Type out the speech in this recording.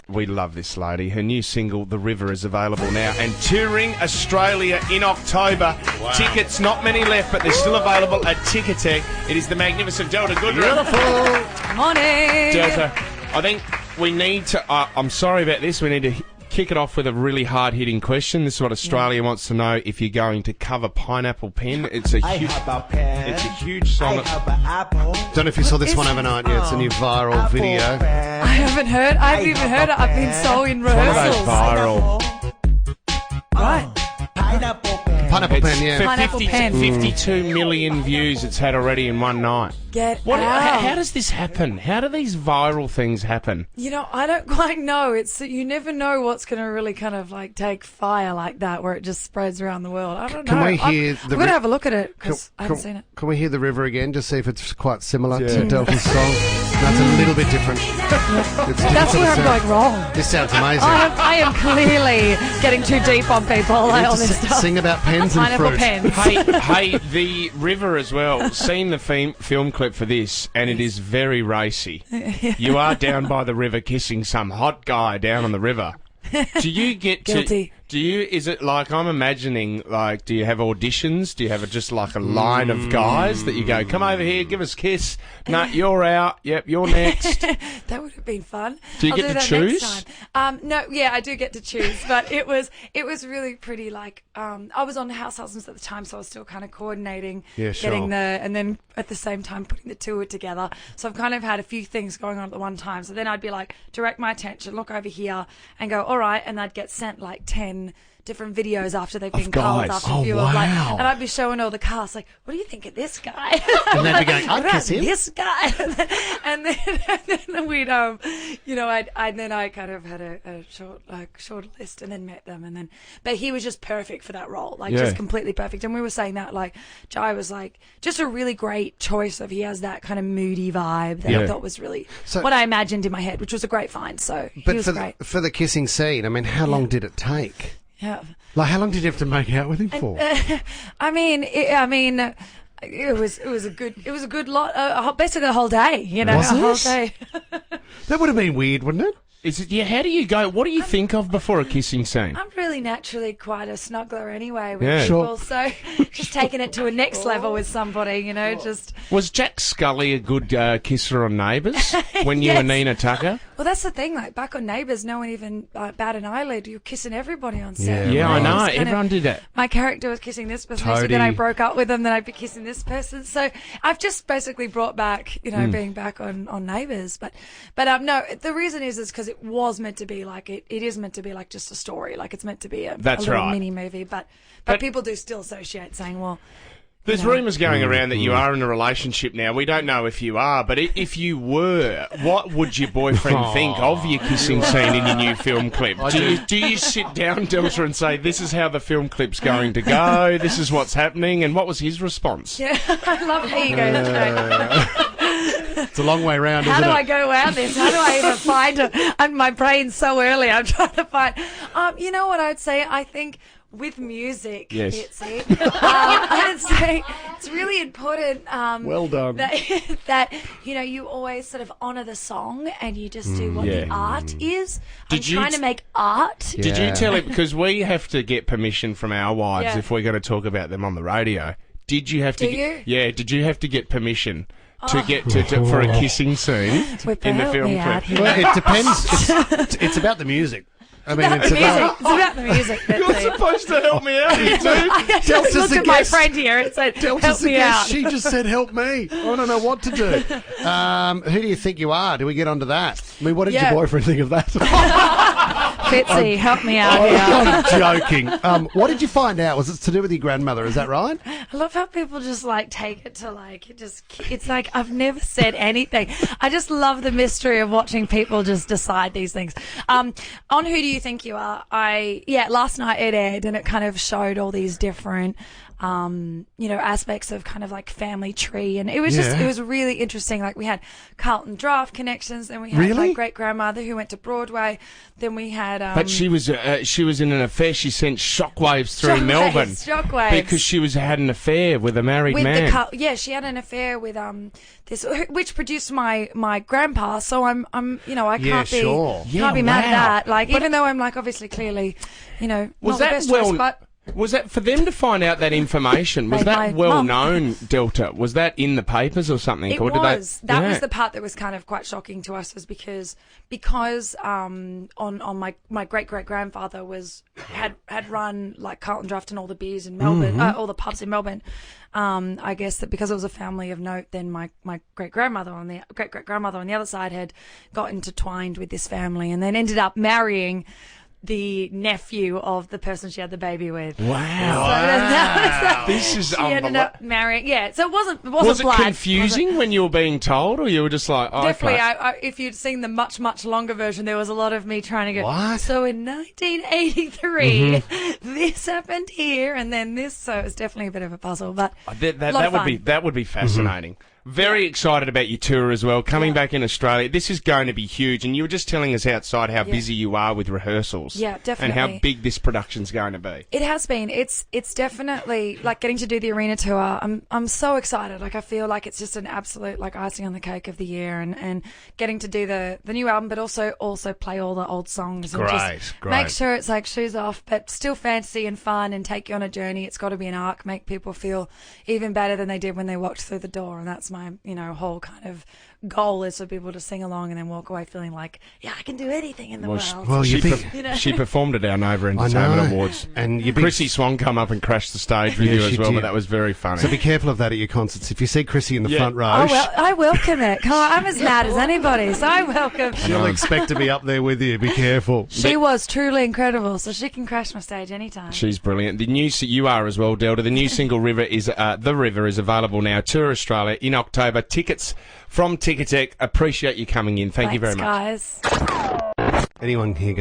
We love this lady. Her new single, The River, is available now and touring Australia in October. Wow. Tickets, not many left, but they're still available at Ticketek. It is the magnificent Delta Goodrem. Beautiful. Morning. Delta, I think we need to... I'm sorry about this. We need to kick it off with a really hard-hitting question. This is what Australia wants to know. If you're going to cover Pineapple Pen, it's a huge song. Don't know if you saw this one overnight yet. It's a new viral video. I haven't heard. I haven't even heard it. I've been so in rehearsals. Viral. Right. Pineapple Pen, yeah. Pineapple Pen. 52 million views it's had already in one night. Get out. How does this happen? How do these viral things happen? You know, I don't quite know. You never know what's going to really kind of like take fire like that, where it just spreads around the world. I don't know. Can we hear I'm going to have a look at it because I haven't seen it. Can we hear The River again? Just see if it's quite similar to Delta's song. That's a little bit different. That's where I'm going wrong. This sounds amazing. I am clearly getting too deep on people. On this stuff. Sing about pens and Pineapple fruit. pens. Hey, The River as well. Seen the film clip for this, and it is very racy. You are down by the river kissing some hot guy down on the river. Do you get Guilty. Is it like, I'm imagining, like, do you have auditions? Do you have just like a line of guys that you go, come over here, give us a kiss. No, you're out. Yep, you're next. That would have been fun. Do you get to choose? Next time. No, yeah, I do get to choose, but it was really pretty. Like, I was on House Husbands at the time, so I was still kind of coordinating, getting and then at the same time putting the tour together. So I've kind of had a few things going on at the one time. So then I'd be like, direct my attention, look over here, and go, all right, and I'd get sent like 10 different videos after they've been called after a few of and I'd be showing all the cast like, what do you think of this guy? And they'd be going, I'd kiss him. This guy. and then we'd I kind of had a short list and then met them but he was just perfect for that role, just completely perfect. And we were saying that like Jai was like just a really great choice he has that kind of moody vibe that I thought was really what I imagined in my head, which was a great find. So he was great. For the kissing scene, I mean, how long did it take? Yeah. Like, how long did you have to make out with him for? It was a good lot. Basically, a whole day. Whole day. That would have been weird, wouldn't it? Is it? Yeah. How do you go? What do you think of before a kissing scene? I'm really naturally quite a snuggler anyway with Sure. people, so just taking it to a next level with somebody, just. Was Jack Scully a good kisser on Neighbours when you were Nina Tucker? Well, that's the thing. Like back on Neighbours, no one even bat an eyelid. You're kissing everybody on set. Yeah, I know. Everyone did that. My character was kissing this person, so then I broke up with them. Then I'd be kissing this person. So I've just basically brought back, being back on Neighbours. But no, the reason is because it was meant to be like it is meant to be like just a story. Like it's meant to be a little mini movie. But people do still associate saying, well. There's rumours going around that you are in a relationship now. We don't know if you are, but if you were, what would your boyfriend think of your kissing scene in your new film clip? Do you sit down, Delta, and say, this is how the film clip's going to go, this is what's happening, and what was his response? Yeah, I love how you go. It's a long way around, isn't it? How do I go around this? How do I even find it? And my brain's so early, I'm trying to find... you know what I'd say? I think... with music, Fitzy, I'd say it's really important. Well done. That you always sort of honour the song and you just do what the art is. I'm trying to make art. Yeah. Did you tell it, because we have to get permission from our wives if we're going to talk about them on the radio? Did you have to? Did you have to get permission? To get to for a kissing scene in the film clip? Well, it depends. It's about the music. I mean, it's about the music. You're supposed to help me out here, dude. I just looked at my friend here and said, help me out. She just said, help me. I don't know what to do. Who do you think you are? Do we get onto that? I mean, what did your boyfriend think of that? Fitzy, help me out here. I'm joking. What did you find out? Was it to do with your grandmother? Is that right? I love how people just take it to it's like I've never said anything. I just love the mystery of watching people just decide these things. On Who Do You Think You Are? Last night it aired and it kind of showed all these different aspects of kind of like family tree, and it was it was really interesting. Like we had Carlton Draft connections, then we had my great grandmother who went to Broadway, then we had. But she was in an affair. She sent shockwaves through Melbourne. Shockwaves. Because she had an affair with a married man. She had an affair with this, which produced my grandpa. So I can't be mad at that. Like, even though I'm like obviously clearly, not the best choice, but. Was that for them to find out that information? Was that well known, Delta? Was that in the papers or something? It was. That was the part that was kind of quite shocking to us, was because on my great grandfather had run like Carlton Draft and all the beers in Melbourne, all the pubs in Melbourne. I guess that because it was a family of note, then my great grandmother on the other side had got intertwined with this family, and then ended up marrying the nephew of the person she had the baby with. Wow. This is unbelievable. She ended up marrying. Yeah, so it wasn't Was it blood, confusing when you were being told, or you were just like, definitely. Okay. If you'd seen the much longer version, there was a lot of me trying to go, what? So in 1983, this happened here, and then this. So it was definitely a bit of a puzzle, but that would be fascinating. Very excited about your tour as well, coming back in Australia. This is going to be huge, and you were just telling us outside how busy you are with rehearsals. Yeah, definitely. And how big this production's going to be. It has been. It's definitely, like, getting to do the arena tour. I'm so excited. Like, I feel like it's just an absolute, like, icing on the cake of the year, and getting to do the new album, but also play all the old songs. And just make sure it's like shoes off, but still fancy and fun, and take you on a journey. It's got to be an arc, make people feel even better than they did when they walked through the door, and that's my whole kind of goal, is for people to sing along and then walk away feeling like, I can do anything in the world. Well, she performed at our Nova Entertainment Awards. And Chrissy Swan come up and crashed the stage with you as well, but that was very funny. So be careful of that at your concerts. If you see Chrissy in the front row... Oh, well, I welcome it. Come on, I'm as mad as anybody, so I welcome... She'll expect to be up there with you. Be careful. She was truly incredible, so she can crash my stage anytime. She's brilliant. You are as well, Delta. The new single, The River, is available now. Tour Australia in October. Tickets from Ticketek. Appreciate you coming in. Thank you very much. Thanks, guys. Anyone here go?